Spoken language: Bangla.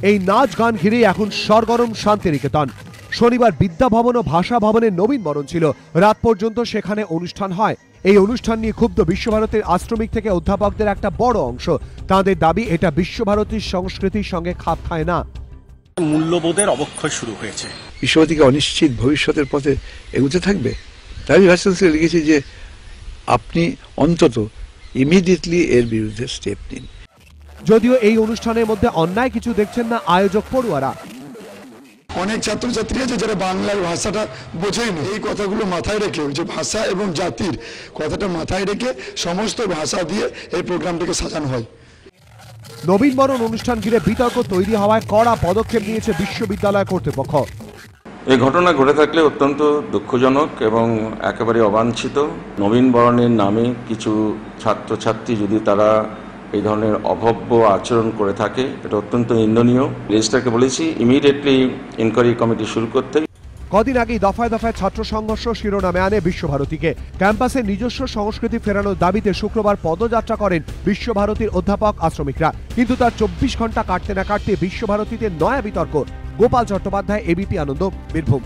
এই নাচ গান ঘিরে এখন সরগরম শান্তিনিকেতন। শনিবার বিদ্যা ভবন ও ভাষা ভবনের নবীন বরণ ছিল। রাত পর্যন্ত সেখানে অনুষ্ঠান হয়। এই অনুষ্ঠান নিয়ে ক্ষুব্ধ বিশ্বভারতীর আশ্রমিক থেকে অধ্যাপকদের একটা বড় অংশ। তাদের দাবি এটা বিশ্বভারতীর সংস্কৃতির সঙ্গে খাপ খায় না। মূল্যবোধের অবক্ষয় শুরু হয়েছে। বিশ্বভারতীকে অনিশ্চিত ভবিষ্যতের পথে এগোতে থাকবে। তাই ভাইস চ্যান্সেলর লিখেছি যে আপনি অন্তত ইমিডিয়েটলি এর বিরুদ্ধে স্টেপ নিন। যদিও এই অনুষ্ঠানের মধ্যে অন্যায় কিছু দেখছেন না আয়োজক পড়ুয়ারা। অনেক ছাত্রছাত্রী আছে যারা বাংলার ভাষাটা বোঝেনি। এই কথাগুলো মাথায় রেখে, যে ভাষা এবং জাতির কথাটা মাথায় রেখে সমস্ত ভাষা দিয়ে এই প্রোগ্রামটাকে সাজানো হয়। নবীন বরণ অনুষ্ঠান ঘিরে বিতর্ক তৈরি হওয়ায় কড়া পদক্ষেপ নিয়েছে বিশ্ববিদ্যালয় কর্তৃপক্ষ। এই ঘটনা ঘটে থাকলে অত্যন্ত দুঃখজনক এবং একেবারে অবাঞ্ছিত। নবীন বরণের নামে কিছু ছাত্রছাত্রী যদি তারা এই ধরনের অভব্য আচরণ করে থাকে, এটা অত্যন্ত নিন্দনীয়। রেজিস্ট্রারকে বলেছি ইমিডিয়েটলি ইনকোয়ারি কমিটি শুরু করতে। কদিন আগেই দফায় দফায় ছাত্র সংঘর্ষ শিরোনামে আনে বিশ্বভারতীকে। ক্যাম্পাসে নিজস্ব সংস্কৃতি ফেরানোর দাবিতে শুক্রবার পদযাত্রা করেন বিশ্বভারতীর অধ্যাপক আশ্রমিকরা। কিন্তু তার 24 ঘন্টা কাটতে না কাটতে বিশ্বভারতীতে নয়া বিতর্ক। গোপাল চট্টোপাধ্যায়, এবিপি আনন্দ, বীরভূম।